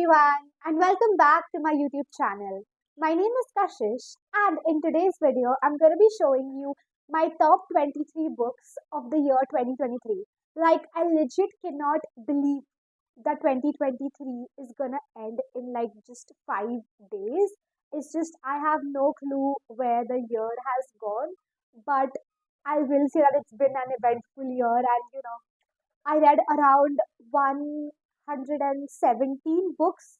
everyone, and welcome back to my YouTube channel. My name is Kashish, and in today's video, I'm going to be showing you my top 23 books of the year 2023. Like, I legit cannot believe that 2023 is going to end in like just 5 days. It's just, I have no clue where the year has gone, but I will say that it's been an eventful year, and I read around 117 books,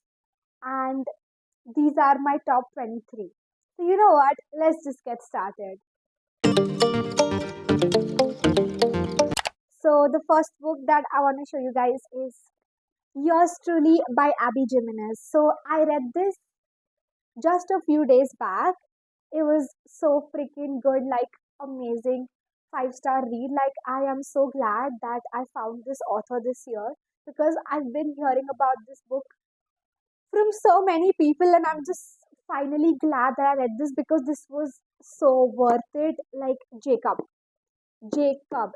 and these are my top 23. So, you know what? Let's just get started. So, the first book that I want to show you guys is Yours Truly by Abby Jimenez. So, I read this just a few days back. It was so freaking good, like amazing 5-star read. Like, I am so glad that I found this author this year because I've been hearing about this book from so many people, and I'm just finally glad that I read this because this was so worth it. Like, Jacob,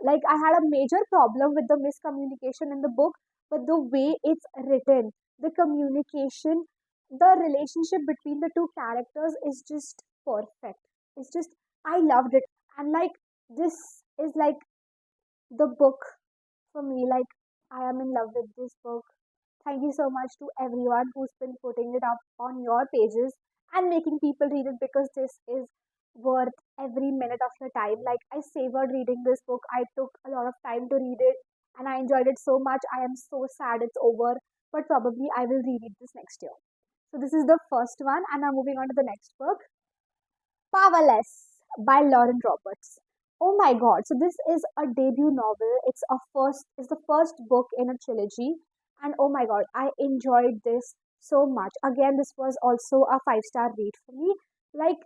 like, I had a major problem with the miscommunication in the book, but the way it's written, the communication, the relationship between the two characters is just perfect. It's just, I loved it. And like, this is like the book for me. Like, I am in love with this book. Thank you so much to everyone who's been putting it up on your pages and making people read it, because this is worth every minute of your time. Like, I savored reading this book. I took a lot of time to read it and I enjoyed it so much. I am so sad it's over, but probably I will reread this next year. So this is the first one, and I'm moving on to the next book. Powerless by Lauren Roberts. Oh my god. So this is a debut novel. It's the first book in a trilogy, and oh my god, I enjoyed this so much. Again, this was also a 5-star read for me. Like,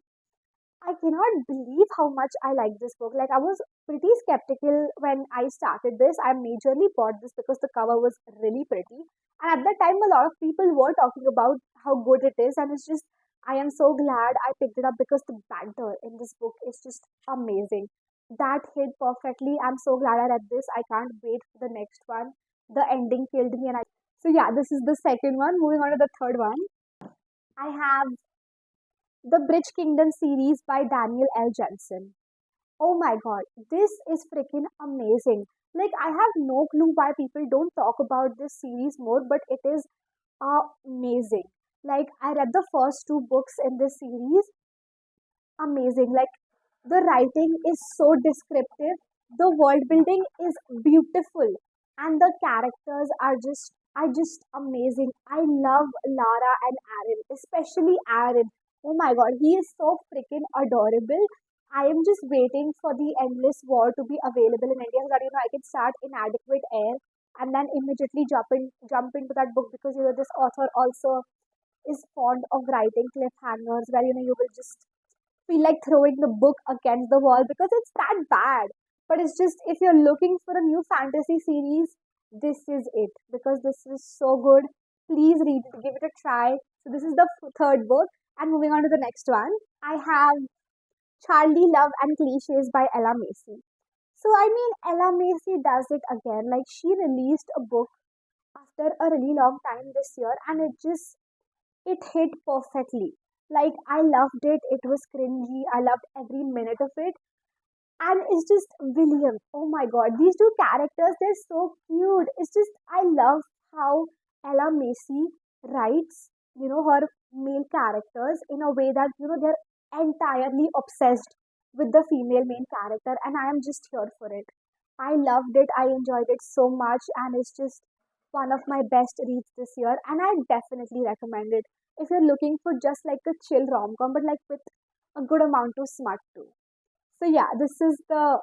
I cannot believe how much I like this book. Like, I was pretty skeptical when I started this. I majorly bought this because the cover was really pretty. And at that time, a lot of people were talking about how good it is. And it's just, I am so glad I picked it up because the banter in this book is just amazing. That hit perfectly. I'm so glad I read this. I can't wait for the next one. The ending killed me. So, yeah, this is the second one. Moving on to the third one. I have the Bridge Kingdom series by Daniel L. Jensen. Oh my god, this is freaking amazing. Like, I have no clue why people don't talk about this series more, but it is amazing. Like, I read the first two books in this series. Amazing. Like, the writing is so descriptive, the world building is beautiful, and the characters are just amazing. I love Lara and Aaron, especially Aaron. Oh my god, he is so freaking adorable. I am just waiting for the Endless War to be available in India so that I can start Inadequate Air and then immediately jump into that book, because this author also is fond of writing cliffhangers where you will just feel like throwing the book against the wall because it's that bad. But it's just, if you're looking for a new fantasy series, this is it, because this is so good. Please read it, give it a try. So this is the third book, and moving on to the next one, I have Charlie Love and Cliches by Ella Macy. So I mean, Ella Macy does it again. Like, she released a book after a really long time this year, and it hit perfectly. Like, I loved it. It was cringy. I loved every minute of it. And it's just William. Oh my god, these two characters, they're so cute. It's just, I love how Ella Macy writes, her male characters in a way that, they're entirely obsessed with the female main character. And I am just here for it. I loved it. I enjoyed it so much. And it's just one of my best reads this year. And I definitely recommend it if you're looking for just like a chill rom com, but like with a good amount of smut too. So yeah, this is the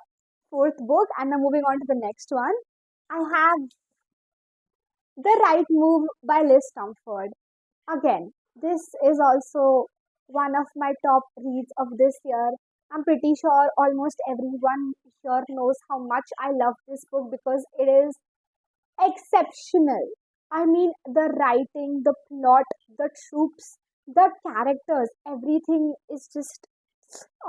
fourth book, and now moving on to the next one. I have The Right Move by Liz Stumford. Again, this is also one of my top reads of this year. I'm pretty sure almost everyone here knows how much I love this book because it is exceptional. I mean, the writing, the plot, the troops, the characters, everything is just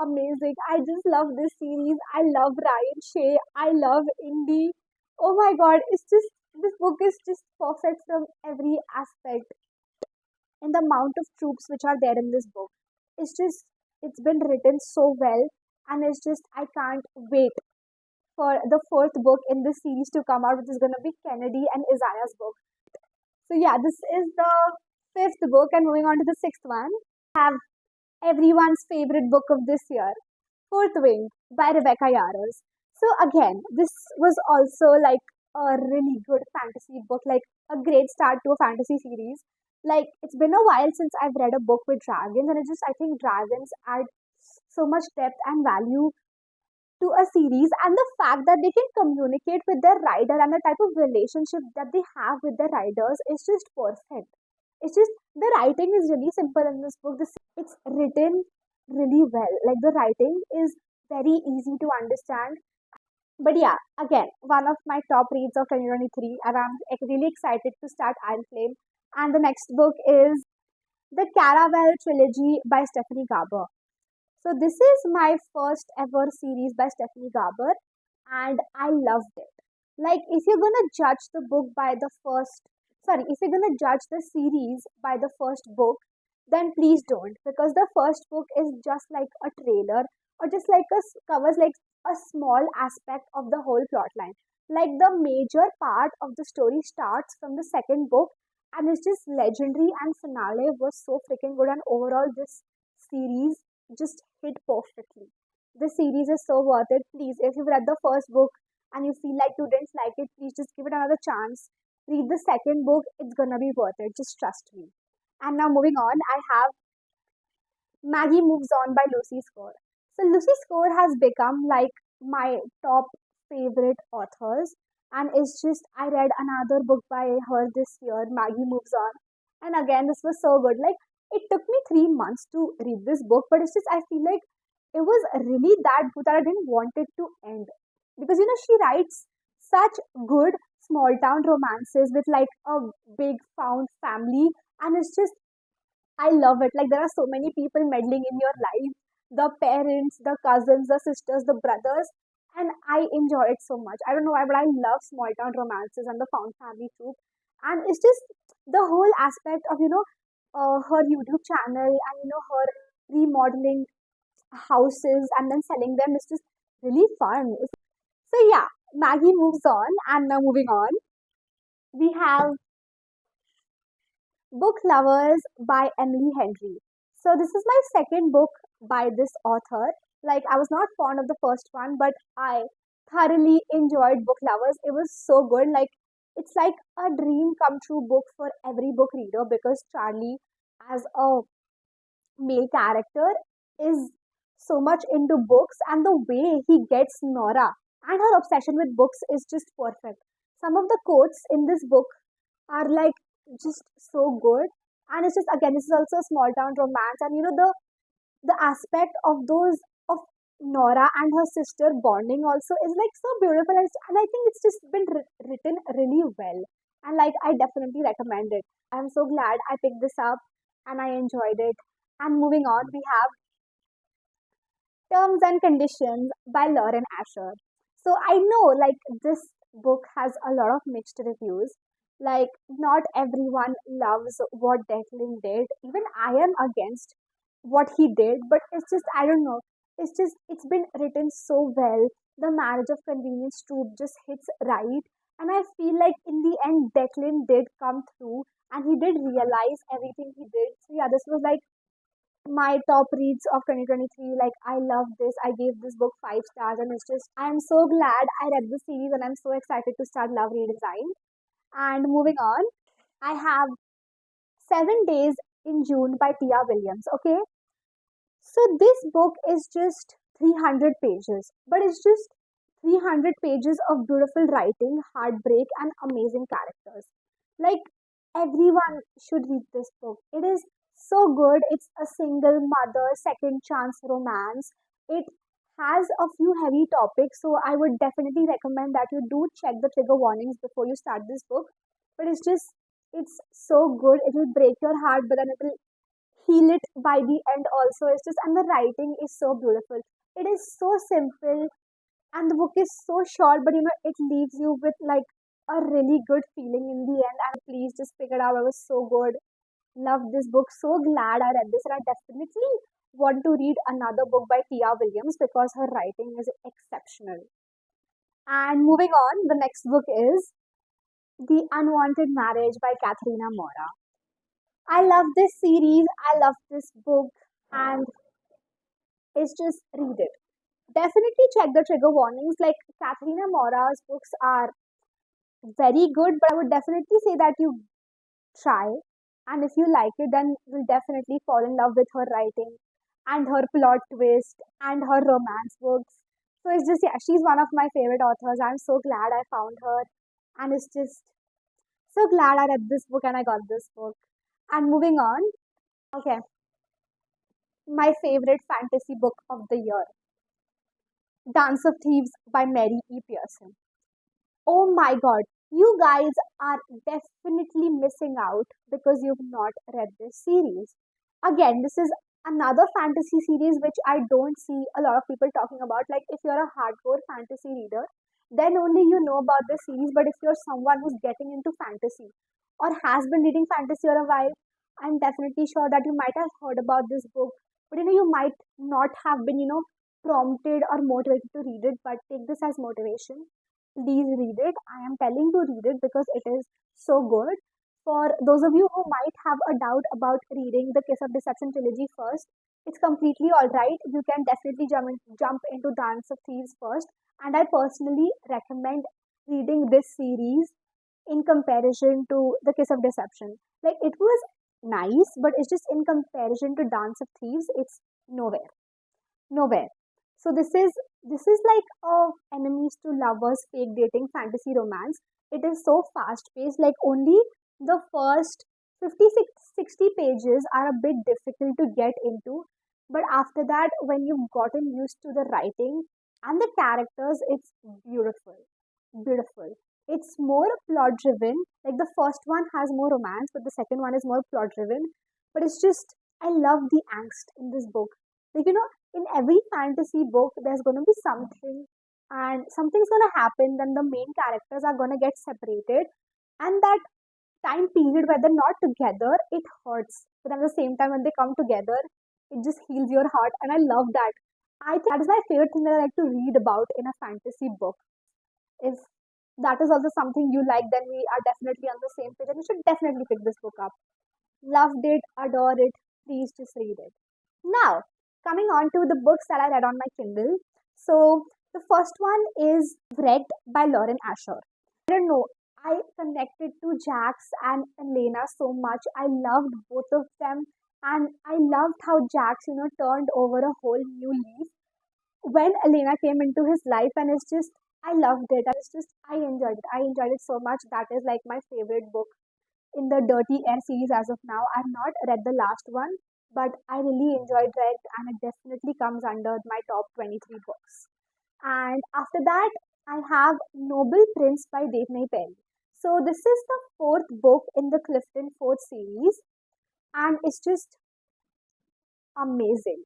amazing. I just love this series. I love Ryan Shea. I love Indy. Oh my god, it's just, this book is just perfect from every aspect. in the amount of troops which are there in this book. It's just, it's been written so well, and it's just, I can't wait for the fourth book in this series to come out, which is going to be Kennedy and Isaiah's book. So, yeah, this is the fifth book, and moving on to the sixth one, have everyone's favorite book of this year, Fourth Wing by Rebecca Yarros. So again, this was also like a really good fantasy book, like a great start to a fantasy series. Like it's been a while since I've read a book with dragons, and it just, I think dragons add so much depth and value to a series, and the fact that they can communicate with their rider and the type of relationship that they have with their riders is just perfect. It's just, the writing is really simple in this book. It's written really well. Like the writing is very easy to understand. But yeah, again, one of my top reads of 2023, and I'm really excited to start Iron Flame. And the next book is the Caraval Trilogy by Stephanie Garber. So this is my first ever series by Stephanie Garber, and I loved it. Like if you're gonna judge the book by the first, sorry, if you're gonna judge the series by the first book, then please don't, because the first book is just like a trailer, or just like covers like a small aspect of the whole plot line. Like the major part of the story starts from the second book, and it's just legendary, and finale was so freaking good, and overall this series just hit perfectly. The series is so worth it. Please, if you've read the first book and you feel like you didn't like it, please just give it another chance. Read the second book, it's gonna be worth it. Just trust me. And now moving on, I have Maggie Moves On by Lucy Score. So Lucy Score has become like my top favorite authors, and it's just, I read another book by her this year, Maggie Moves On, and again this was so good. Like it took me 3 months to read this book, but it's just, I feel like it was really that good that I didn't want it to end, because she writes such good small town romances with like a big found family, and it's just, I love it. Like there are so many people meddling in your life, the parents, the cousins, the sisters, the brothers, and I enjoy it so much. I don't know why, but I love small town romances and the found family trope. And it's just the whole aspect of her YouTube channel, and her remodeling houses and then selling them is just really fun. So yeah, Maggie moves on, and now moving on, we have Book Lovers by Emily Henry. So this is my second book by this author. Like I was not fond of the first one, but I thoroughly enjoyed Book Lovers. It was so good. Like it's like a dream come true book for every book reader, because Charlie, as a male character, is so much into books, and the way he gets Nora and her obsession with books is just perfect. Some of the quotes in this book are like just so good, and it's just, again, this is also a small town romance, and the aspect of those of Nora and her sister bonding also is like so beautiful, and I think it's just been written really well, and like I definitely recommend it. I'm so glad I picked this up and I enjoyed it. And moving on, we have Terms and Conditions by Lauren Asher. So I know like this book has a lot of mixed reviews. Like not everyone loves what Declan did. Even I am against what he did, but it's just, I don't know. It's just, it's been written so well. The marriage of convenience trope just hits right. And I feel like in the end Declan did come through, and he did realize everything he did. So yeah, this was like my top reads of 2023. Like I love this. I gave this book 5 stars, and it's just, I'm so glad I read the series, and I'm so excited to start Love Redesign. And moving on, I have 7 Days in June by Tia Williams. Okay, so this book is just 300 pages, but it's just 300 pages of beautiful writing, heartbreak, and amazing characters. Like everyone should read this book. It is so good. It's a single mother second chance romance. It has a few heavy topics, so I would definitely recommend that you do check the trigger warnings before you start this book. But it's just, it's so good. It will break your heart, but then it will heal it by the end also. It's just, and the writing is so beautiful. It is so simple, and the book is so short, but it leaves you with like a really good feeling in the end. And please just pick it up. It was so good. Love this book. So glad I read this, and I definitely want to read another book by Tia Williams because her writing is exceptional. And moving on, the next book is The Unwanted Marriage by Katharina Mora. I love this series. I love this book, and it's just read it. Definitely check the trigger warnings. Like Katharina Mora's books are very good, but I would definitely say that you try. And if you like it, then you'll definitely fall in love with her writing and her plot twist and her romance books. So it's just, yeah, she's one of my favorite authors. I'm so glad I found her. And it's just so glad I read this book and I got this book. And moving on, okay, my favorite fantasy book of the year, Dance of Thieves by Mary E. Pearson. Oh my god, you guys are definitely missing out because you've not read this series. Again, this is another fantasy series which I don't see a lot of people talking about. Like, if you're a hardcore fantasy reader, then only you know about this series. But if you're someone who's getting into fantasy or has been reading fantasy for a while, I'm definitely sure that you might have heard about this book. But you might not have been, prompted or motivated to read it, but take this as motivation. Please read it. I am telling to read it because it is so good. For those of you who might have a doubt about reading the Kiss of Deception trilogy first, it's completely alright. You can definitely jump into Dance of Thieves first. And I personally recommend reading this series in comparison to the Kiss of Deception. Like, it was nice, but it's just in comparison to Dance of Thieves, it's nowhere. Nowhere. So this is like a enemies to lovers fake dating fantasy romance. It is so fast paced. Like, only the first 56 60 pages are a bit difficult to get into, but after that, when you've gotten used to the writing and the characters, it's beautiful. Beautiful. It's more plot driven. Like, the first one has more romance, but the second one is more plot driven. But it's just, I love the angst in this book. Like, in every fantasy book, there's going to be something, and something's going to happen, then the main characters are going to get separated. And that time period where they're not together, it hurts. But at the same time, when they come together, it just heals your heart. And I love that. I think that is my favorite thing that I like to read about in a fantasy book. If that is also something you like, then we are definitely on the same page and you should definitely pick this book up. Loved it, adore it, please just read it. Now, coming on to the books that I read on my Kindle. So, the first one is Wrecked by Lauren Asher. I don't know, I connected to Jax and Elena so much. I loved both of them, and I loved how Jax, turned over a whole new leaf when Elena came into his life, and it's just, I loved it. And it's just, I enjoyed it. I enjoyed it so much. That is like my favorite book in the Dirty Air series as of now. I've not read the last one, but I really enjoyed it, and it definitely comes under my top 23 books. And after that, I have Noble Prince by Devney Perry. So this is the fourth book in the Clifton Fort series, and it's just amazing.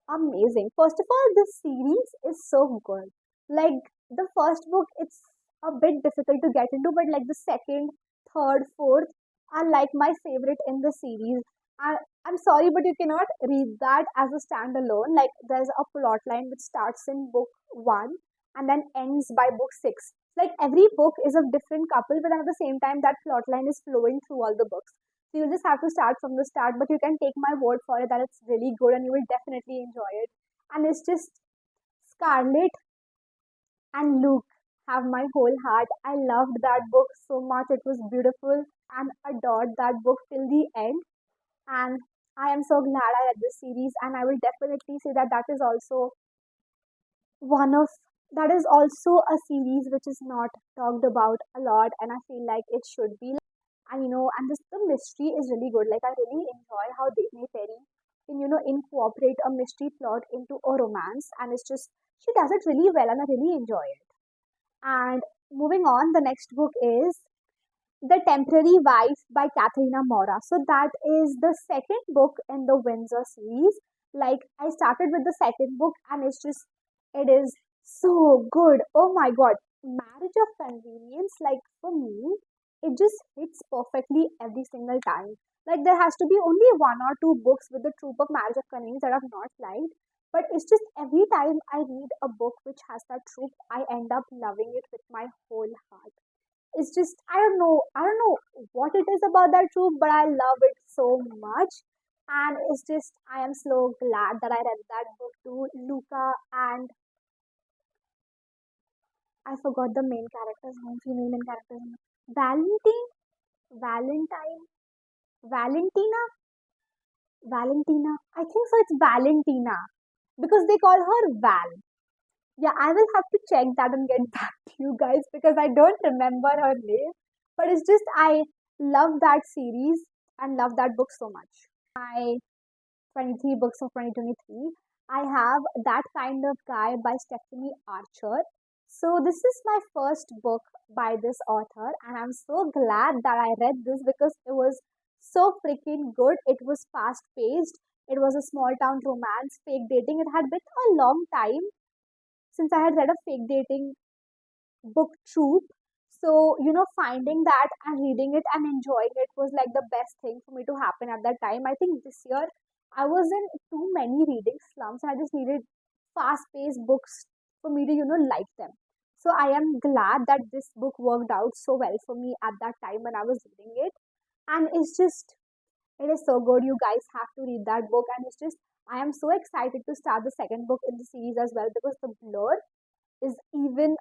Amazing. First of all, this series is so good. Like, the first book, it's a bit difficult to get into, but like the second, third, fourth are like my favorite in the series. I'm sorry, but you cannot read that as a standalone. Like, there's a plot line which starts in book one and then ends by book six. Like, every book is a different couple, but at the same time, that plot line is flowing through all the books. So you just have to start from the start, but you can take my word for it that it's really good and you will definitely enjoy it. And it's just Scarlett and Luke have my whole heart. I loved that book so much. It was beautiful and adored that book till the end. And I am so glad I read this series, and I will definitely say that that is also one of that is also a series which is not talked about a lot, and I feel like it should be. And and the mystery is really good. Like, I really enjoy how Daphne Perry can incorporate a mystery plot into a romance, and it's just, she does it really well, and I really enjoy it. And moving on, the next book is The Temporary Wife by Katharina Mora. So that is the second book in the Windsor series. Like, I started with the second book, and it is so good. Oh my god. Marriage of Convenience, like, for me, it just hits perfectly every single time. Like there has to be only one or two books with the troop of Marriage of Convenience that I've not liked. But it's just every time I read a book which has that troop, I end up loving it with my whole heart. It's just I don't know what it is about that troop, but I love it so much. And it's just I am so glad that I read that book too. Luca and I forgot the main character's name, female main character's name. Valentine, Valentine, Valentina, Valentina. I think so. It's Valentina because they call her Val. Yeah, I will have to check that and get back to you guys because I don't remember her name. But it's just I love that series and love that book so much. My 23 books of 2023. I have That Kind of Guy by Stephanie Archer. So this is my first book by this author, and I'm so glad that I read this because it was so freaking good. It was fast paced. It was a small town romance, fake dating. It had been a long time since I had read a fake dating book troop. So, finding that and reading it and enjoying it was like the best thing for me to happen at that time. I think this year I was in too many reading slumps and I just needed fast paced books for me to, like them. So I am glad that this book worked out so well for me at that time when I was reading it. And it is so good. You guys have to read that book. And it's just, I am so excited to start the second book in the series as well because the blur is even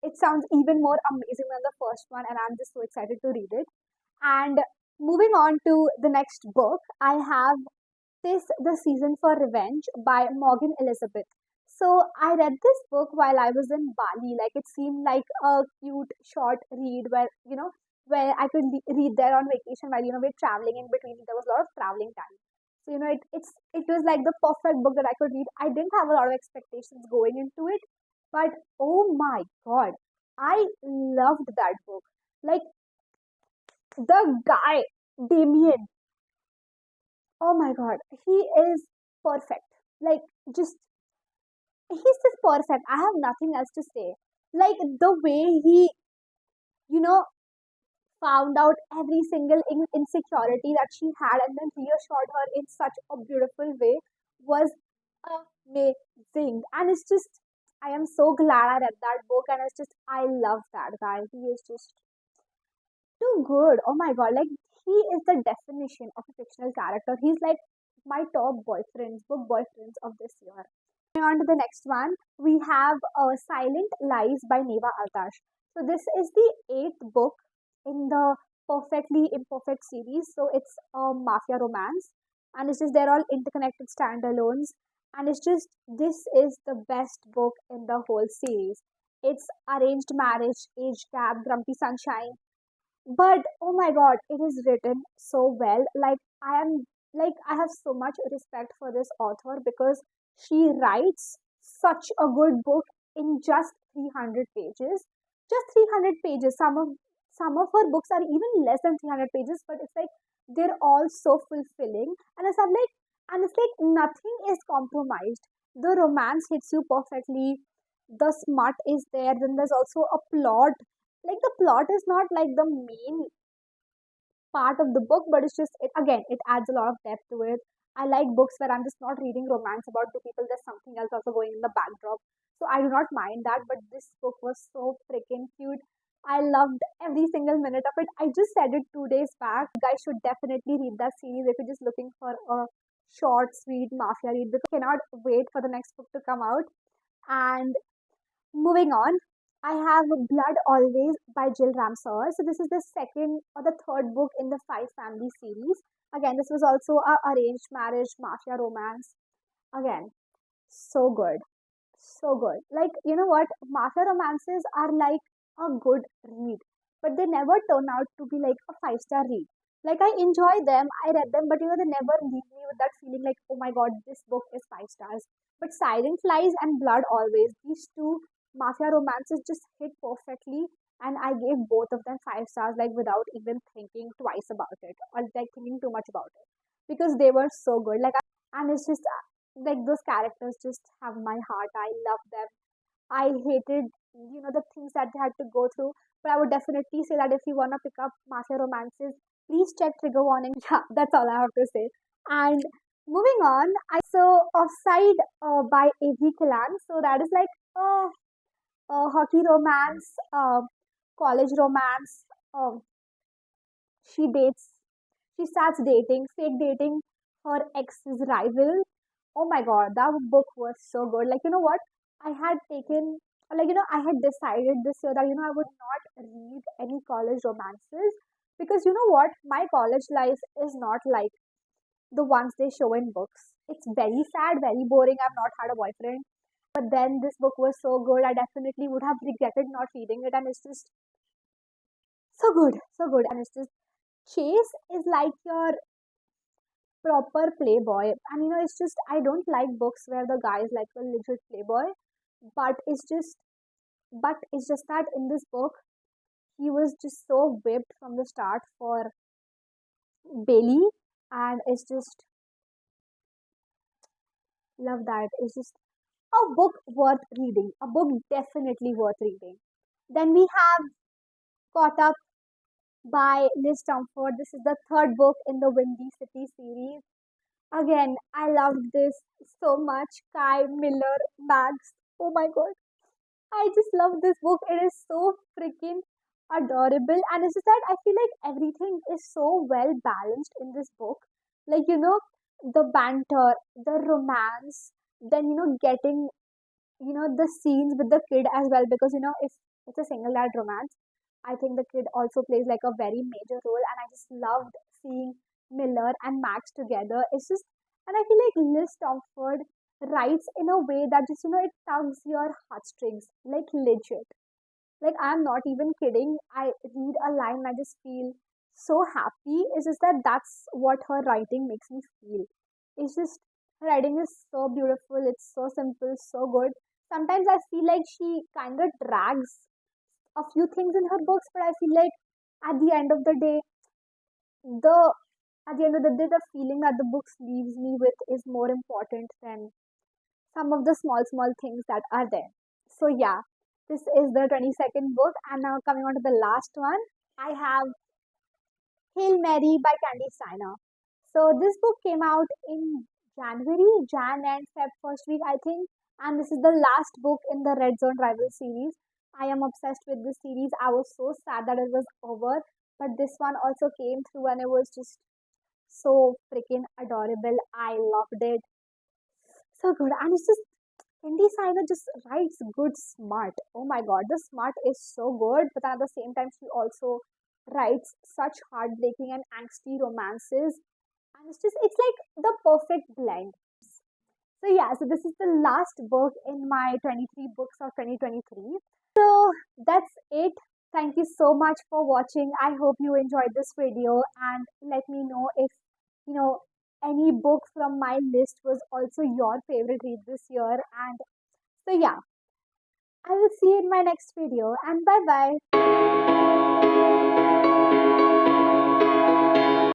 it sounds even more amazing than the first one, and I'm just so excited to read it. And moving on to the next book, I have this The Season for Revenge by Morgan Elizabeth. So I read this book while I was in Bali. Like it seemed like a cute short read where I could read there on vacation while we're traveling in between. There was a lot of traveling time. So it was like the perfect book that I could read. I didn't have a lot of expectations going into it, but oh my god, I loved that book. Like the guy, Damien, oh my god, he is perfect. Like just he's just perfect. I have nothing else to say. Like the way he, you know, found out every single insecurity that she had and then reassured her in such a beautiful way was amazing. And it's just, I am so glad I read that book and it's just, I love that guy. He is just too good. Oh my god, like he is the definition of a fictional character. He's like my top boyfriends, book boyfriends of this year. Moving on to the next one, we have Silent Lies by Neva Altash. So this is the eighth book in the Perfectly Imperfect series. So it's a mafia romance, and it's just they're all interconnected standalones, and it's just this is the best book in the whole series. It's arranged marriage, age gap, grumpy sunshine, but oh my god, it is written so well. I have so much respect for this author because she writes such a good book in just 300 pages. Just 300 pages. Some of her books are even less than 300 pages, but it's like they're all so fulfilling. And it's like nothing is compromised. The romance hits you perfectly. The smut is there. Then there's also a plot, like the plot is not like the main part of the book, but it's just it adds a lot of depth to it. I like books where I'm just not reading romance about two people, there's something else also going in the backdrop. So I do not mind that, but this book was so freaking cute. I loved every single minute of it. I just said it 2 days back. You guys should definitely read that series if you're just looking for a short, sweet mafia read because I cannot wait for the next book to come out. And moving on, I have Blood Always by Jill Ramsauer. So this is the second or the third book in the Five Family series. Again, this was also a arranged marriage, mafia romance. Again, so good. So good. Like, you know what? Mafia romances are like a good read, but they never turn out to be like a five-star read. Like, I enjoy them, I read them, but they never leave me with that feeling like, oh my god, this book is 5 stars. But Silent Lies and Blood Always, these two mafia romances just hit perfectly, and I gave both of them 5 stars, like, without even thinking twice about it or like thinking too much about it because they were so good. And it's just like those characters just have my heart. I love them. I hated, the things that they had to go through. But I would definitely say that if you want to pick up mafia romances, Please check trigger warning. Yeah, that's all I have to say. And moving on, I saw Offside by A.V. Killan. So that is like a hockey romance, college romance. She dates, she starts dating, fake dating her ex's rival. Oh my god, that book was so good. Like, you know what? I had taken, like, I had decided this year that, I would not read any college romances because, you know what? My college life is not like the ones they show in books. It's very sad, very boring. I've not had a boyfriend. But then this book was so good, I definitely would have regretted not reading it. And it's just so good, so good. And it's just, Chase is like your proper playboy. And it's just, I don't like books where the guy is like a legit playboy. But it's just, that in this book, he was just so whipped from the start for Bailey. And it's just, love that. It's just a book worth reading. A book definitely worth reading. Then we have Caught Up by Liz Stamford. This is the third book in the Windy City series. Again, I loved this so much. Kai, Miller, Max. Oh my god. I just love this book. It is so freaking adorable. And it's just that I feel like everything is so well balanced in this book. Like, the banter, the romance, then, getting the scenes with the kid as well, because if it's a single dad romance, I think the kid also plays like a very major role. And I just loved seeing Miller and Max together. It's just, and I feel like Liz Stomford writes in a way that just it tugs your heartstrings, like legit. Like, I'm not even kidding. I read a line and I just feel so happy. It's just that that's what her writing makes me feel. It's just, her writing is so beautiful. It's so simple, so good. Sometimes I feel like she kind of drags a few things in her books, but I feel like at the end of the day, the the feeling that the books leaves me with is more important than some of the small things that are there. So yeah, this is the 22nd book, and now coming on to the last one, I have Hail Mary by Candy Steiner. So this book came out in Jan and Feb first week, I think, and this is the last book in the Red Zone Rival series. I am obsessed with this series. I was so sad that it was over, but this one also came through, and it was just so freaking adorable. I loved it. So good, and it's just Hindi Saina just writes good smart. Oh my god, the smart is so good, but at the same time, she also writes such heartbreaking and angsty romances. And it's like the perfect blend. So, yeah, so this is the last book in my 23 books of 2023. So, that's it. Thank you so much for watching. I hope you enjoyed this video, and let me know if, you know, any book from my list was also your favorite read this year. And so, yeah, I will see you in my next video, and bye bye.